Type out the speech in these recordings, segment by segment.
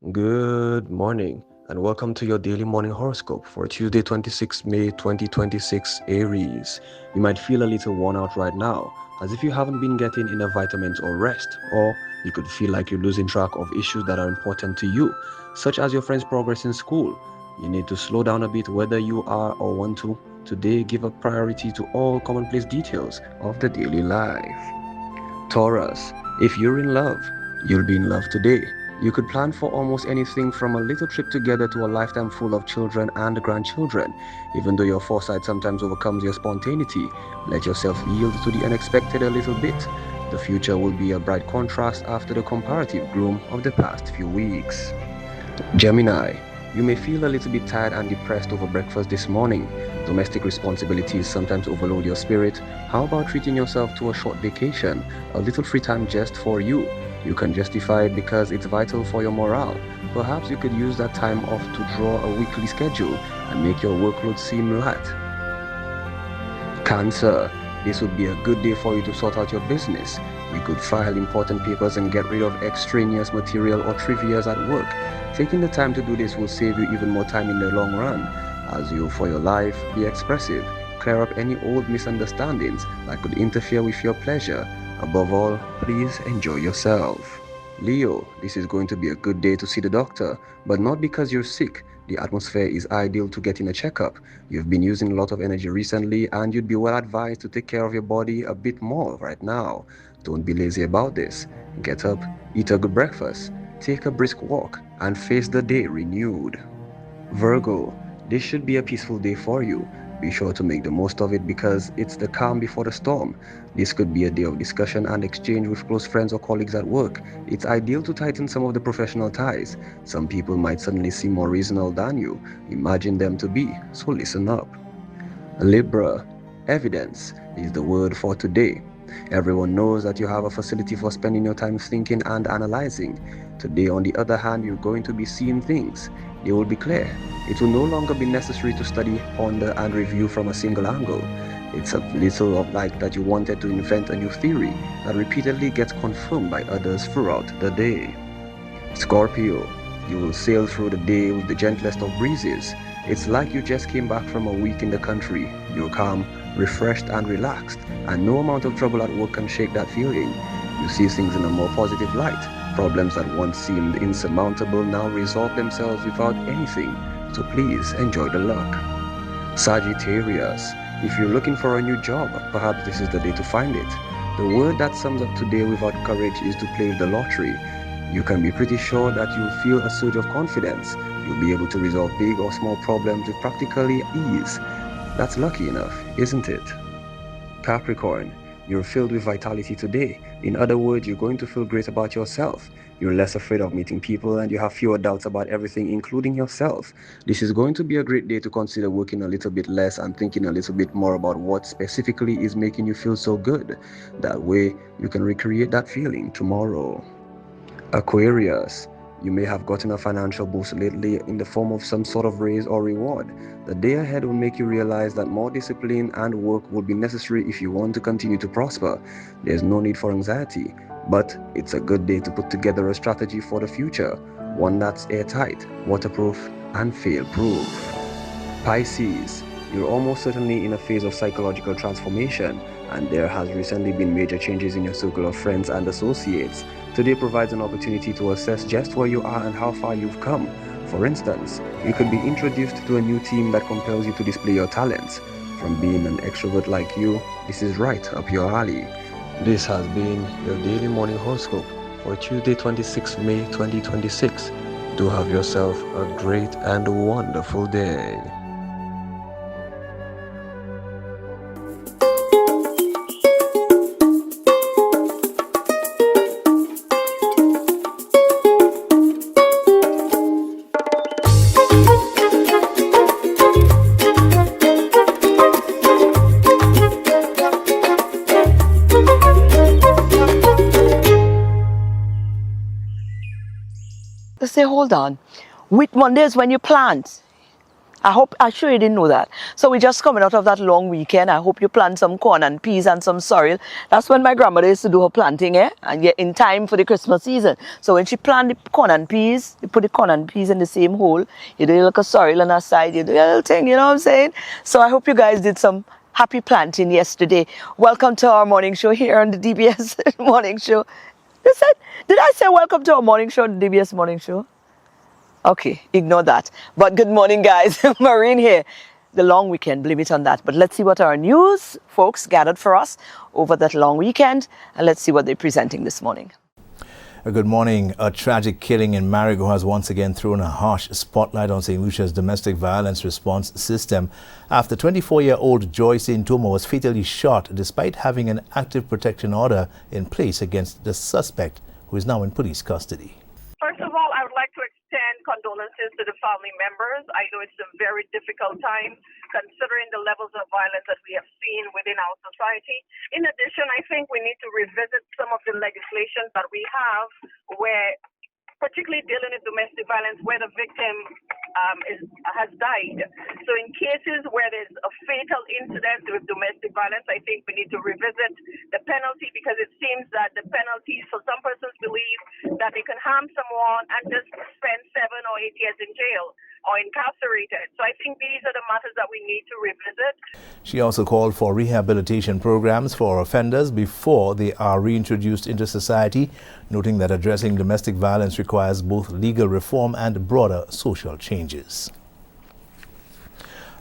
Good morning, and welcome to your daily morning horoscope for Tuesday, 26 May 2026 Aries. You might feel a little worn out right now, as if you haven't been getting enough vitamins or rest, or you could feel like you're losing track of issues that are important to you, such as your friend's progress in school. You need to slow down a bit whether you are or want to. Today, give a priority to all commonplace details of the daily life. Taurus, if you're in love, you'll be in love today. You could plan for almost anything from a little trip together to a lifetime full of children and grandchildren. Even though your foresight sometimes overcomes your spontaneity, let yourself yield to the unexpected a little bit. The future will be a bright contrast after the comparative gloom of the past few weeks. Gemini, you may feel a little bit tired and depressed over breakfast this morning. Domestic responsibilities sometimes overload your spirit. How about treating yourself to a short vacation, a little free time just for you? You can justify it because it's vital for your morale. Perhaps you could use that time off to draw a weekly schedule and make your workload seem light. Cancer, this would be a good day for you to sort out your business. You could file important papers and get rid of extraneous material or trivias at work. Taking the time to do this will save you even more time in the long run. As you, for your life, be expressive. Clear up any old misunderstandings that could interfere with your pleasure. Above all, please enjoy yourself. Leo, this is going to be a good day to see the doctor, but not because you're sick. The atmosphere is ideal to getting a checkup. You've been using a lot of energy recently, and you'd be well advised to take care of your body a bit more right now. Don't be lazy about this. Get up, eat a good breakfast, take a brisk walk, and face the day renewed. Virgo, this should be a peaceful day for you. Be sure to make the most of it because it's the calm before the storm. This could be a day of discussion and exchange with close friends or colleagues at work. It's ideal to tighten some of the professional ties. Some people might suddenly seem more reasonable than you. Imagine them to be, so listen up. Libra, evidence is the word for today. Everyone knows that you have a facility for spending your time thinking and analyzing. Today, on the other hand, you're going to be seeing things. They will be clear. It will no longer be necessary to study, ponder, and review from a single angle. It's a little of like that you wanted to invent a new theory that repeatedly gets confirmed by others throughout the day. Scorpio, you will sail through the day with the gentlest of breezes. It's like you just came back from a week in the country. You're calm, refreshed, and relaxed, and no amount of trouble at work can shake that feeling. You see things in a more positive light. Problems that once seemed insurmountable now resolve themselves without anything, so please enjoy the luck. Sagittarius, if you're looking for a new job, perhaps this is the day to find it. The word that sums up today without courage is to play with the lottery. You can be pretty sure that you'll feel a surge of confidence. You'll be able to resolve big or small problems with practically ease. That's lucky enough, isn't it? Capricorn, you're filled with vitality today. In other words, you're going to feel great about yourself. You're less afraid of meeting people and you have fewer doubts about everything, including yourself. This is going to be a great day to consider working a little bit less and thinking a little bit more about what specifically is making you feel so good. That way, you can recreate that feeling tomorrow. Aquarius, you may have gotten a financial boost lately in the form of some sort of raise or reward. The day ahead will make you realize that more discipline and work will be necessary if you want to continue to prosper. There's no need for anxiety, but it's a good day to put together a strategy for the future, one that's airtight, waterproof, and fail-proof. Pisces, you're almost certainly in a phase of psychological transformation, and there has recently been major changes in your circle of friends and associates. Today provides an opportunity to assess just where you are and how far you've come. For instance, you could be introduced to a new team that compels you to display your talents. From being an extrovert like you, this is right up your alley. This has been your daily morning horoscope for Tuesday, 26 May 2026. Do have yourself a great and wonderful day. They say, hold on. Which one is when you plant? I'm sure you didn't know that. So we're just coming out of that long weekend. I hope you plant some corn and peas and some sorrel. That's when my grandmother used to do her planting, and yet in time for the Christmas season. So when she plant the corn and peas, you put the corn and peas in the same hole. You do like a sorrel on her side. You do a little thing, you know what I'm saying? So I hope you guys did some happy planting yesterday. Welcome to our morning show here on the DBS Morning Show. Did I say welcome to our morning show, the DBS Morning Show? Okay, ignore that. But good morning, guys. Marine here. The long weekend, blame it on that. But let's see what our news folks gathered for us over that long weekend. And let's see what they're presenting this morning. Good morning. A tragic killing in Marigot has once again thrown a harsh spotlight on St. Lucia's domestic violence response system after 24-year-old Joyce Ntoma was fatally shot despite having an active protection order in place against the suspect, who is now in police custody. First of all, I would like to extend condolences to the family members. I know it's a very difficult time considering the levels of violence that we have seen within our society. In addition, I think we need to revisit some of the legislation that we have where, particularly dealing with domestic violence, where the victim has died. So in cases where there's a fatal incident with domestic violence, I think we need to revisit the penalty, because it seems that the penalties, so some persons believe that they can harm someone and just spend 7 or 8 years in jail or incarcerated. So I think these are the matters that we need to revisit. She also called for rehabilitation programs for offenders before they are reintroduced into society, noting that addressing domestic violence requires both legal reform and broader social changes.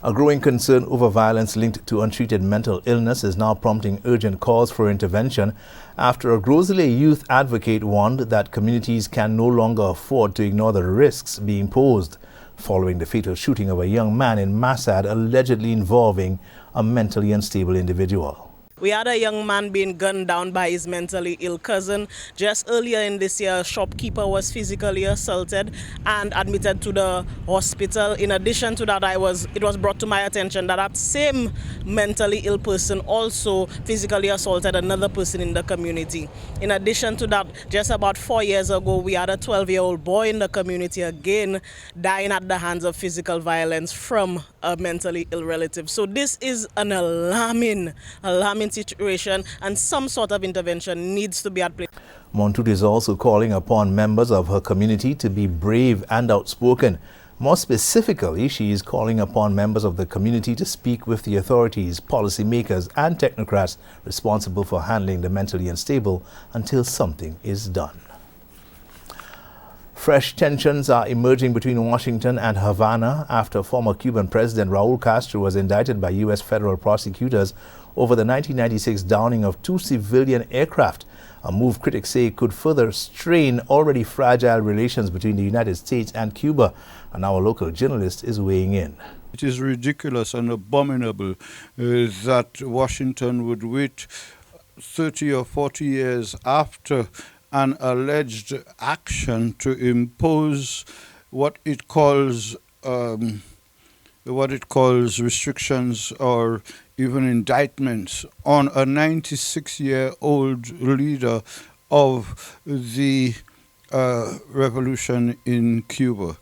A growing concern over violence linked to untreated mental illness is now prompting urgent calls for intervention after a Grosley youth advocate warned that communities can no longer afford to ignore the risks being posed following the fatal shooting of a young man in Massad allegedly involving a mentally unstable individual. We had a young man being gunned down by his mentally ill cousin. Just earlier in this year, a shopkeeper was physically assaulted and admitted to the hospital. In addition to that, it was brought to my attention that same mentally ill person also physically assaulted another person in the community. In addition to that, just about 4 years ago, we had a 12-year-old boy in the community again dying at the hands of physical violence from a mentally ill relative. So this is an alarming situation, and some sort of intervention needs to be at play. Montut is also calling upon members of her community to be brave and outspoken. More specifically, she is calling upon members of the community to speak with the authorities, policymakers and technocrats responsible for handling the mentally unstable until something is done. Fresh tensions are emerging between Washington and Havana after former Cuban President Raul Castro was indicted by U.S. federal prosecutors over the 1996 downing of 2 civilian aircraft, a move critics say could further strain already fragile relations between the United States and Cuba. And our local journalist is weighing in. It is ridiculous and abominable that Washington would wait 30 or 40 years after an alleged action to impose what it calls restrictions or even indictments on a 96-year-old leader of the revolution in Cuba.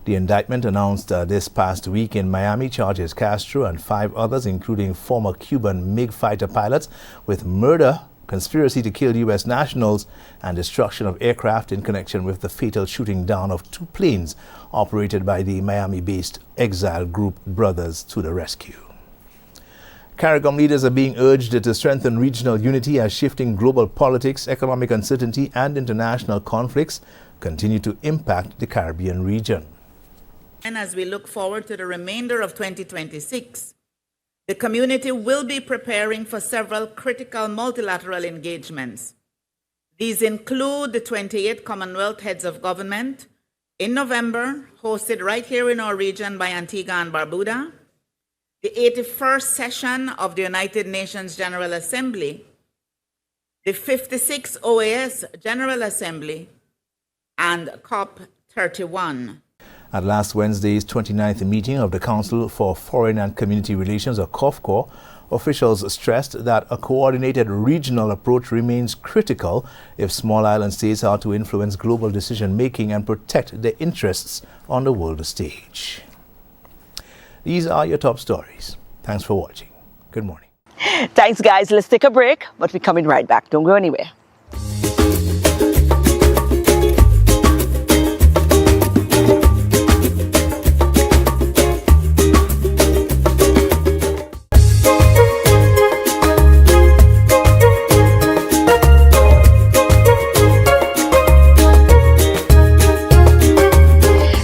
The indictment announced this past week in Miami charges Castro and 5 others, including former Cuban MiG fighter pilots, with murder, conspiracy to kill U.S. nationals, and destruction of aircraft in connection with the fatal shooting down of 2 planes operated by the Miami-based exile group Brothers to the Rescue. CARICOM leaders are being urged to strengthen regional unity as shifting global politics, economic uncertainty, and international conflicts continue to impact the Caribbean region. And as we look forward to the remainder of 2026, the community will be preparing for several critical multilateral engagements. These include the 28th Commonwealth Heads of Government in November, hosted right here in our region by Antigua and Barbuda, the 81st session of the United Nations General Assembly, the 56th OAS General Assembly, and COP31. At last Wednesday's 29th meeting of the Council for Foreign and Community Relations, or COFCO, officials stressed that a coordinated regional approach remains critical if small island states are to influence global decision-making and protect their interests on the world stage. These are your top stories. Thanks for watching. Good morning. Thanks, guys. Let's take a break, but we're coming right back. Don't go anywhere.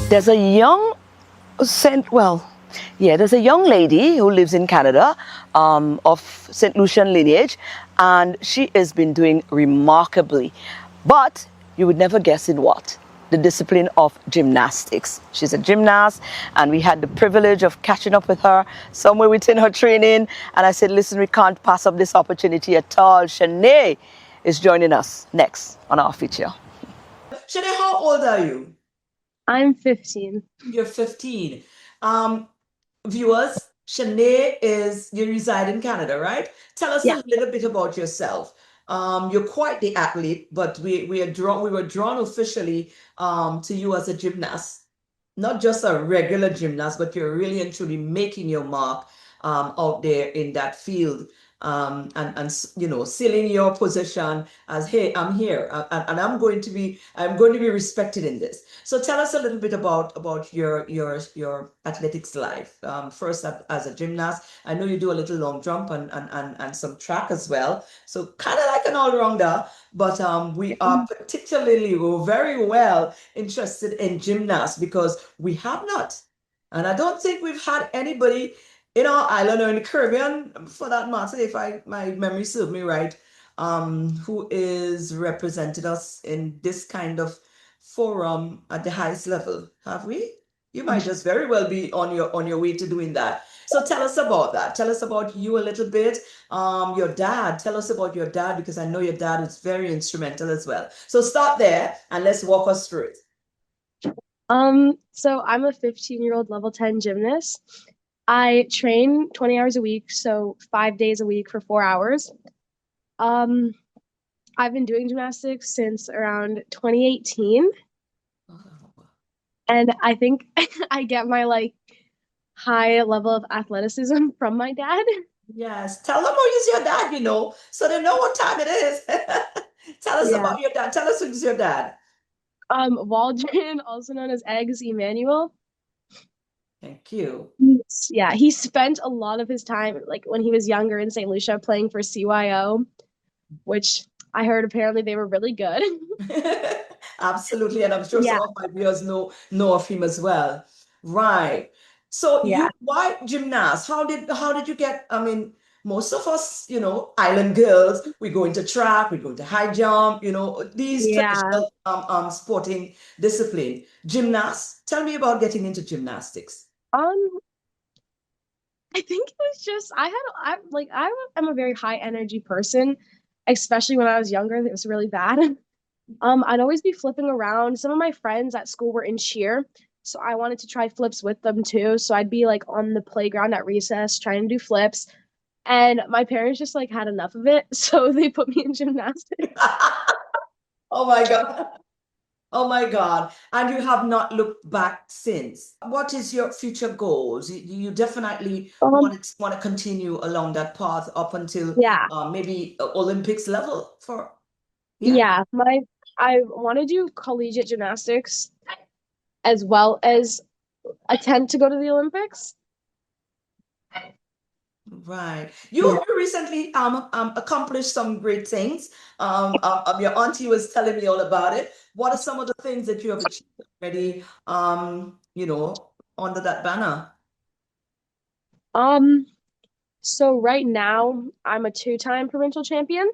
There's a young there's a young lady who lives in Canada, of St. Lucian lineage, and she has been doing remarkably. But you would never guess in what? The discipline of gymnastics. She's a gymnast, and we had the privilege of catching up with her somewhere within her training. And I said, listen, we can't pass up this opportunity at all. Shanae is joining us next on our feature. Shanae, how old are you? I'm 15. You're 15. Viewers, Shanae you reside in Canada, right? Tell us a little bit about yourself. You're quite the athlete, but we were drawn officially to you as a gymnast. Not just a regular gymnast, but you're really and truly making your mark out there in that field. And sealing your position as, hey, I'm here, and I'm going to be respected in this. So tell us a little bit about your athletics life. First, as a gymnast, I know you do a little long jump and some track as well. So kind of like an all-rounder, but we are we're very well interested in gymnasts because we have not, and I don't think we've had anybody in our island or in the Caribbean, for that matter, if my memory serves me right, who is represented us in this kind of forum at the highest level. Have we? You might just very well be on your way to doing that. So tell us about that. Tell us about you a little bit. Your dad. Tell us about your dad, because I know your dad is very instrumental as well. So start there and let's walk us through it. So I'm a 15-year-old level 10 gymnast. I train 20 hours a week, so 5 days a week for 4 hours. I've been doing gymnastics since around 2018. And I think I get my high level of athleticism from my dad. Yes. Tell them who is your dad, so they know what time it is. Tell us about your dad. Tell us who's your dad. Waldron, also known as Eggs, Emmanuel. Thank you. He spent a lot of his time, when he was younger in St. Lucia, playing for CYO, which I heard apparently they were really good. Absolutely, and I'm sure some of my viewers know of him as well. Right. So why gymnast? How did you get? I mean, most of us, island girls, we go into track, we go into high jump, these traditional sporting discipline. Gymnast. Tell me about getting into gymnastics. I think it was just I am a very high energy person, especially when I was younger. It was really bad. I'd always be flipping around. Some of my friends at school were in cheer, so I wanted to try flips with them too. So I'd be on the playground at recess trying to do flips, and my parents just had enough of it, so they put me in gymnastics. Oh my God. Oh my God. And you have not looked back since. What is your future goals? You definitely want to continue along that path up until maybe Olympics level for I want to do collegiate gymnastics as well as attempt to go to the Olympics. Right. You recently accomplished some great things. Your auntie was telling me all about it. What are some of the things that you have achieved already, under that banner? So right now I'm a 2-time provincial champion.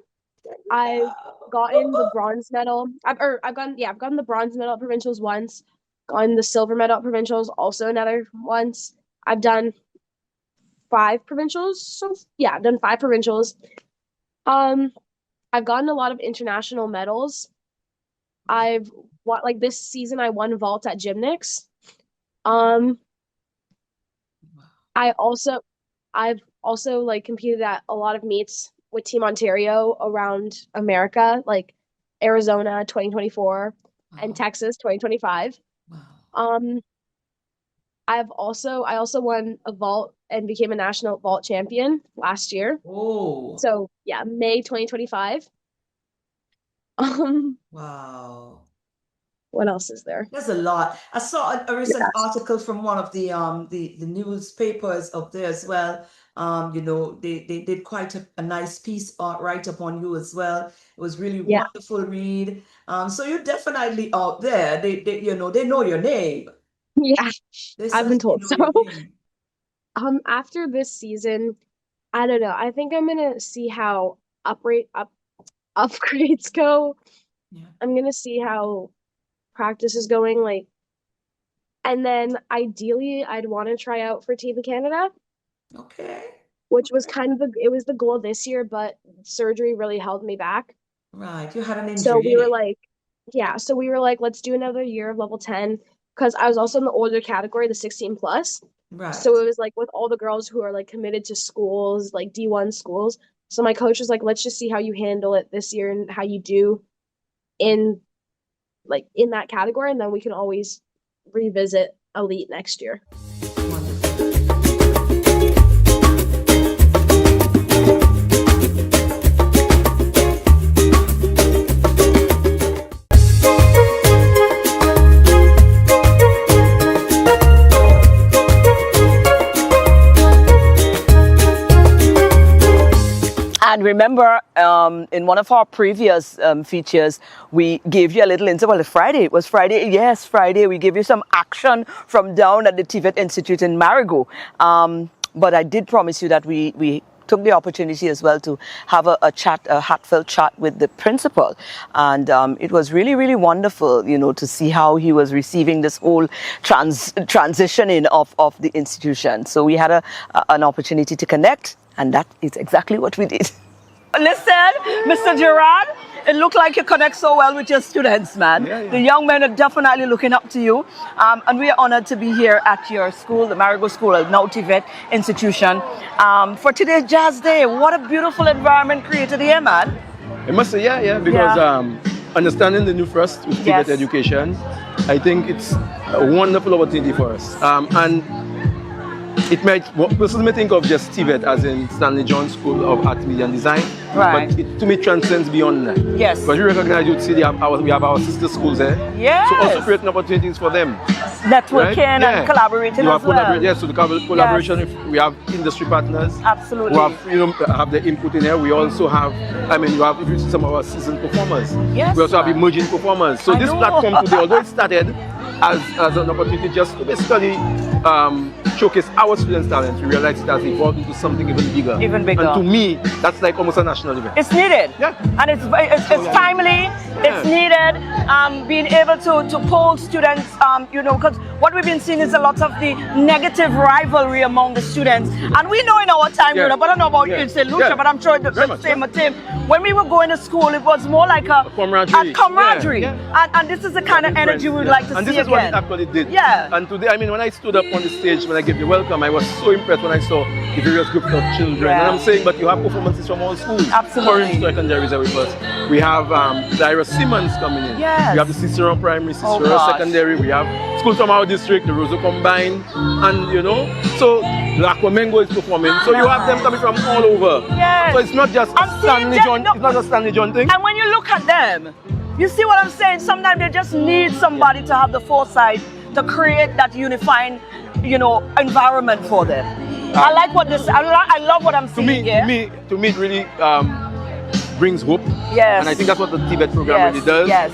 I've gotten the bronze medal. I've gotten the bronze medal at provincials once, gotten the silver medal at provincials also another once. I've done 5 provincials. So I've done 5 provincials. I've gotten a lot of international medals. I've this season I won vault at Gymnast. I've also competed at a lot of meets with Team Ontario around America, like Arizona 2024 and Texas 2025. I also won a vault and became a national vault champion last year. Oh. So yeah, May 2025. Wow. What else is there? There's a lot. I saw a recent Yes. article from one of the newspapers up there as well. They did quite a nice piece write up on you as well. It was really Yeah. wonderful read. So you're definitely out there. They know your name. Yeah. They I've been told certainly know so. your name. After this season, I don't know. I think I'm gonna see how upgrades go. Yeah. I'm gonna see how practice is going, like, and then ideally I'd want to try out for Team Canada, Okay. which was it was the goal this year, but surgery really held me back. Right. You had an injury. So we were like, let's do another year of level 10 because I was also in the older category, the 16 plus. Right. So it was like with all the girls who are like committed to schools, like D1 schools. So my coach was like, let's just see how you handle it this year and how you do in that category, and then we can always revisit elite next year. And remember, in one of our previous features, we gave you a little insight. Well, Friday. It was Friday. Yes, Friday. We gave you some action from down at the TVET Institute in Marigot. But I did promise you that we took the opportunity as well to have a heartfelt chat with the principal. And it was really, really wonderful, to see how he was receiving this whole transitioning of the institution. So we had an opportunity to connect, and that is exactly what we did. Listen, Mr. Girard, it looked like you connect so well with your students, man. Yeah. The young men are definitely looking up to you. And we are honored to be here at your school, the Marigot School, now TVET Institution, for today's Jazz Day. What a beautiful environment created here, man. I must say, because understanding the new first with TVET education, I think it's a wonderful opportunity for us. And it might, person may think of just TVET as in Stanley John School of Art, Media and Design, right. But it to me transcends beyond that. Yes. Because you recognize, you'd see we have our sister schools there. Yes. So also creating opportunities for them. Networking and collaborating as well. Yes, so the collaboration, we have industry partners. Absolutely. Who have the input in there. We also have, you have some of our seasoned performers. Yes. We also have emerging performers. So this platform today, although it started as an opportunity just to basically showcase our students' talents, we realized it has evolved into something even bigger. Even bigger. And to me, that's like almost a national event. It's needed. Yeah. And it's timely, it's needed, being able to poll students, because what we've been seeing is a lot of the negative rivalry among the students. And we know in our time, but I don't know about you in St. Lucia, but I'm sure the same thing. When we were going to school, it was more like a camaraderie. Yeah. And this is the kind of energy we would like to see again. And this is what it actually did. Yeah. And today, when I stood up on the stage, when I gave the welcome, I was so impressed when I saw the various groups of children. Yeah. And I'm saying, but you have performances from all schools. Absolutely. Foreign secondaries are with us. We have Lyra Simmons coming in. Yes. We have the Cicero Primary, Cicero Secondary. We have schools from our district, the Roseau Combined. And, so the Aquamengo is performing. So you have them coming from all over. Yes. So it's not just a Stanley John, it's not a Stanley John thing. And when you look at them, you see what I'm saying? Sometimes they just need somebody to have the foresight to create that unifying, environment for them. I like what this. I love what I'm seeing here. To me, it really brings hope. Yes. And I think that's what the TVET program really does. Yes.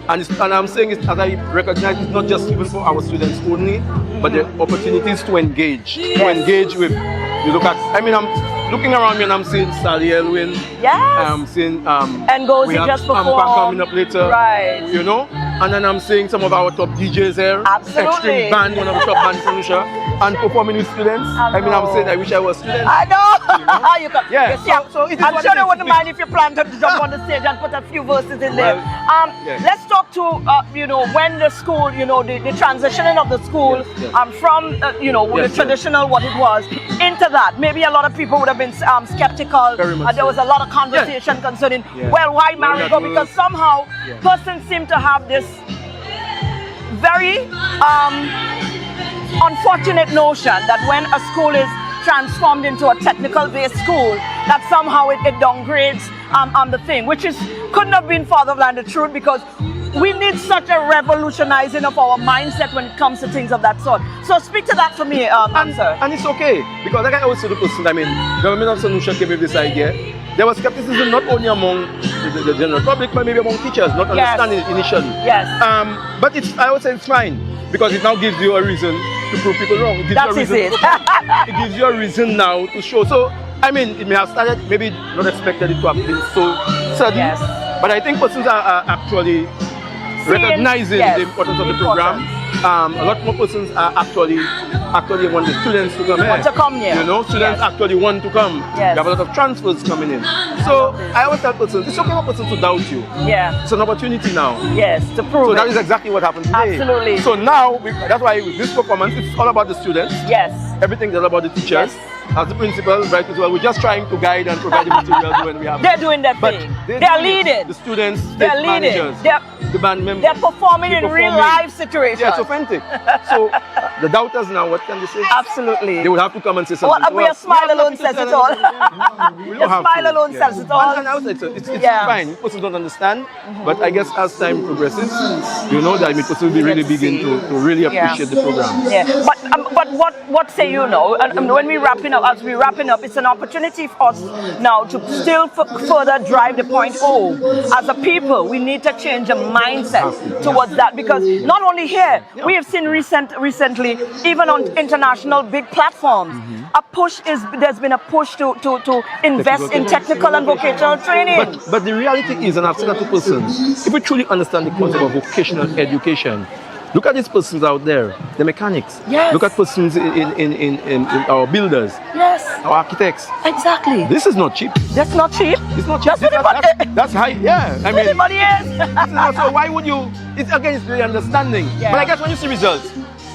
And I'm saying it as I recognize it's not just even for our students only, but the opportunities to engage. Yes. To engage with. You look at. I'm looking around me and I'm seeing Sally Elwin. Yes. I'm seeing Ngozi just performed. coming up later. Right. And then I'm seeing some of our top DJs here. Absolutely. Extreme Band, one of the top bands from Lucia, and performing with students. I'm saying I wish I was students. I know. You can, Yeah. So it is I'm what sure it they is. wouldn't mind if you plan to jump on the stage and put a few verses in there. Let's talk to when the school, the transitioning of the school from the traditional what it was into that. Maybe a lot of people would have been skeptical. There was a lot of conversation concerning, why Marigot? Because somehow persons seem to have this very unfortunate notion that when a school is transformed into a technical-based school, that somehow it downgrades the thing, which couldn't have been farther than the truth, because we need such a revolutionizing of our mindset when it comes to things of that sort. So speak to that for me, sir. And it's okay, because like I always say to the person, I mean, government of St. Lucia came with this idea. There was skepticism not only among the general public, but maybe among teachers, not understanding it initially. Yes. But I would say it's fine, because it now gives you a reason to prove people wrong. It gives you a reason. It gives you a reason now to show. So, I mean, it may have started, maybe not expected it to have been so sudden, but I think persons are actually recognizing the importance of the program. A lot more persons are actually want the students to come here. Want to come here. You know, students actually want to come. Yes. You have a lot of transfers coming in. So I always tell persons, it's okay for persons to doubt you. Yeah. It's an opportunity now. Yes, to prove So that is exactly what happened today. Absolutely. So now, that's why with this performance, it's all about the students. Yes. Everything is all about the teachers. Yes. As the principal, right as well, we're just trying to guide and provide the materials when we have. They're doing their thing. They're leading. The students, they're the leading. managers, the band members. They're performing in real life situations. Yeah, it's authentic. So the doubters now, what can they say? Absolutely. They will have to come and say something. Well, a smile alone says it all. A smile alone says it all. And I would say it's fine. People don't understand, but I guess as time progresses, you know that people will be really begin to really appreciate the program. Yeah. But what say you now? And when we wrapping up, as we're wrapping up, it's an opportunity for us now to still further drive the point home. As a people, we need to change a mindset towards that, because not only here, we have seen recently, even on international big platforms, there's been a push to invest in technical and vocational training. But the reality is, and I've said that to persons, if we truly understand the concept of vocational education, look at these persons out there, the mechanics. Yes. Look at persons in our builders. Yes. Our architects. Exactly. This is not cheap. That's not cheap. It's not cheap. That's high. Yeah. I mean, the money is. So why would you? It's against the understanding. Yeah. But I guess when you see results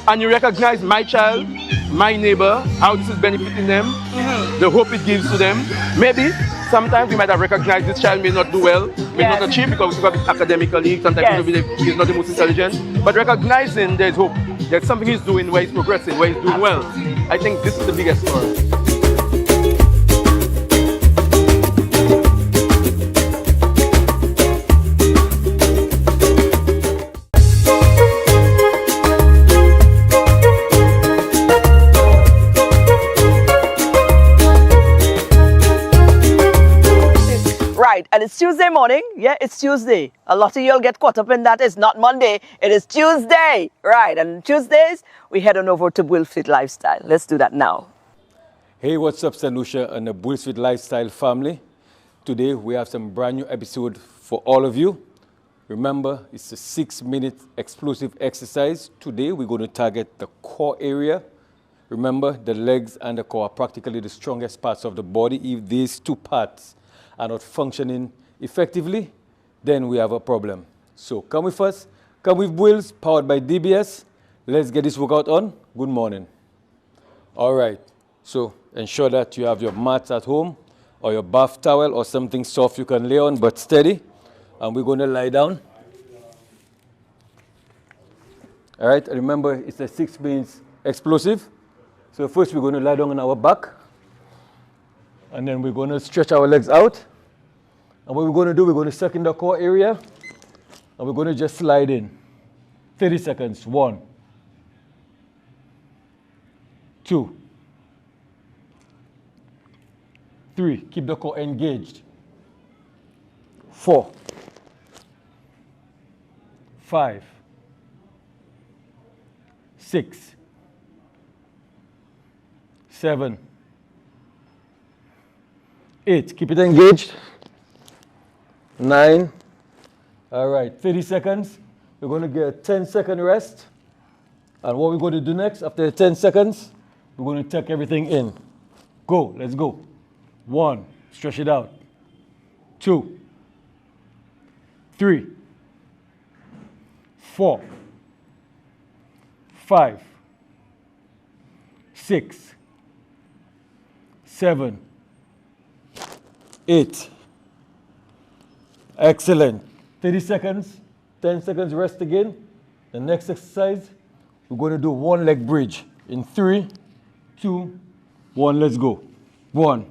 and you recognize my child, my neighbor, how this is benefiting them, the hope it gives to them, maybe. Sometimes you might have recognized this child may not do well, may not achieve because academically, sometimes he's not the most intelligent. But recognizing there's hope, there's something he's doing where he's progressing, where he's doing well. I think this is the biggest story. And it's Tuesday morning. Yeah, it's Tuesday. A lot of you'll get caught up in that. It's not Monday. It is Tuesday. Right. And Tuesdays, we head on over to BweelzFit Lifestyle. Let's do that now. Hey, what's up, St. Lucia and the BweelzFit Lifestyle family? Today, we have some brand new episode for all of you. Remember, it's a 6-minute explosive exercise. Today, we're going to target the core area. Remember, the legs and the core are practically the strongest parts of the body. If these two parts are not functioning effectively, then we have a problem. So come with us, come with Bweels, powered by DBS. Let's get this workout on. Good morning. All right, so ensure that you have your mats at home or your bath towel or something soft you can lay on but steady. And we're going to lie down. All right, remember it's a 6 minutes explosive. So first we're going to lie down on our back. And then we're going to stretch our legs out. And what we're going to do, we're going to suck in the core area. And we're going to just slide in. 30 seconds. 1, 2, 3. Keep the core engaged. 4, 5, 6, 7, 8. Keep it engaged. 9. All right, 30 seconds. We're going to get a 10-second rest. And what we're going to do next, after 10 seconds, we're going to tuck everything in. Go, let's go. 1, stretch it out. 2, 3, 4, 5, 6, 7, 8. Excellent. 30 seconds, 10 seconds rest again. The next exercise, We're going to do one leg bridge. In 3, 2, 1, let's go. 1.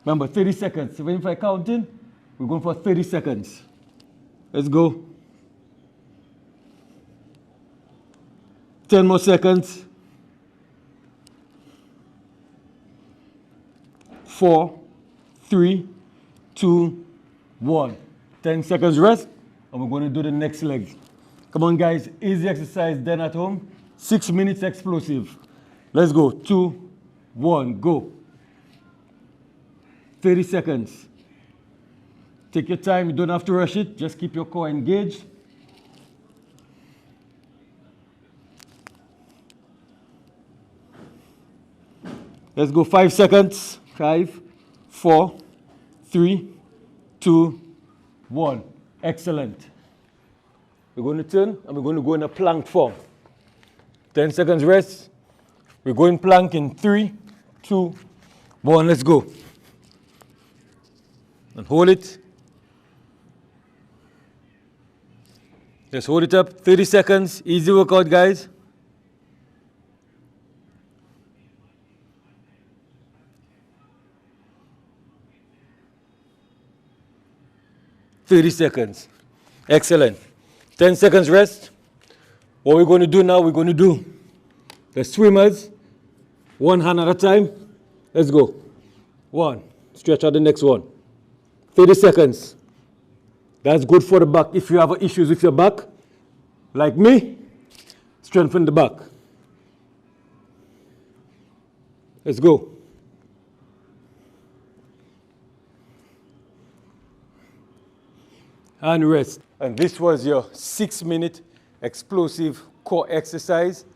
Remember, 30 seconds. So if I count in, we're going for 30 seconds. Let's go. 10 more seconds. 4, 3, 2, 1. 10 seconds rest, and we're going to do the next leg. Come on, guys. Easy exercise then at home. 6 minutes explosive. Let's go. 2, 1, go. 30 seconds. Take your time. You don't have to rush it. Just keep your core engaged. Let's go. 5 seconds. 5, 4, 3, 2, 1. Excellent. We're going to turn and we're going to go in a plank form. 10 seconds rest. We're going plank in 3, 2, 1. Let's go. And hold it. Just hold it up. 30 seconds. Easy workout, guys. Seconds. Excellent. 10 seconds rest. What we're going to do now, we're going to do the swimmers, one hand at a time. Let's go. 1. Stretch out the next one. 30 seconds. That's good for the back. If you have issues with your back, like me, strengthen the back. Let's go. And rest. And this was your 6-minute explosive core exercise.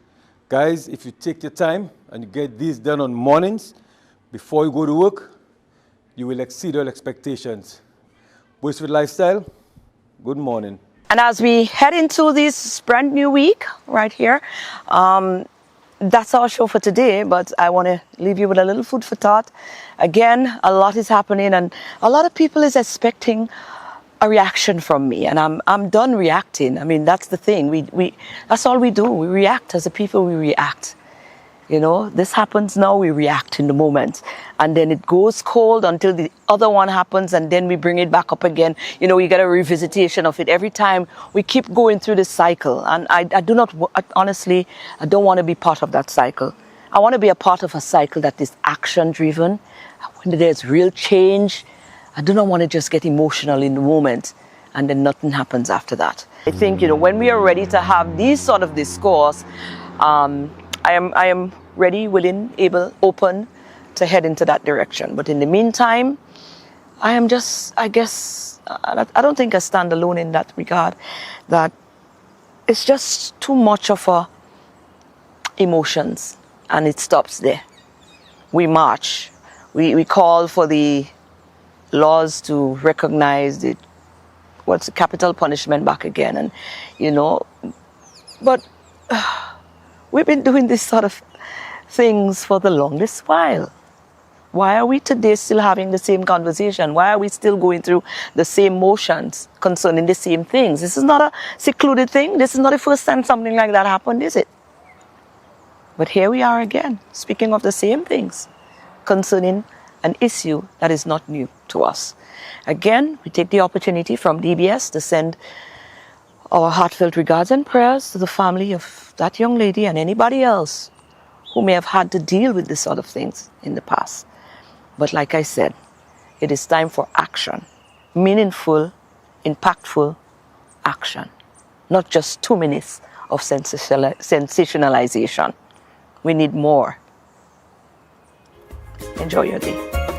Guys, if you take your time and you get these done on mornings before you go to work, you will exceed all expectations. BweelzFit Lifestyle, good morning. And as we head into this brand new week right here, that's our show for today, but I want to leave you with a little food for thought. Again, a lot is happening and a lot of people is expecting a reaction from me, and I'm done reacting. I mean, that's the thing. We that's all we do. We react as a people. We react. You know, this happens now. We react in the moment, and then it goes cold until the other one happens, and then we bring it back up again. You know, you get a revisitation of it every time. We keep going through this cycle, and I do not honestly. I don't want to be part of that cycle. I want to be a part of a cycle that is action driven, when there's real change. I do not want to just get emotional in the moment and then nothing happens after that. I think, you know, when we are ready to have these sort of discourse, I am ready, willing, able, open to head into that direction. But in the meantime, I am just, I guess, I don't think I stand alone in that regard, that it's just too much of a emotions and it stops there. We march, we call for the laws to recognize the capital punishment back again, and you know, but we've been doing this sort of things for the longest while. Why are we today still having the same conversation? Why are we still going through the same motions concerning the same things? This is not a secluded thing. This is not the first time something like that happened, is it? But here we are again, speaking of the same things concerning an issue that is not new to us. Again, we take the opportunity from DBS to send our heartfelt regards and prayers to the family of that young lady and anybody else who may have had to deal with this sort of things in the past. But like I said, it is time for action. Meaningful, impactful action. Not just 2 minutes of sensationalization. We need more. Enjoy your day.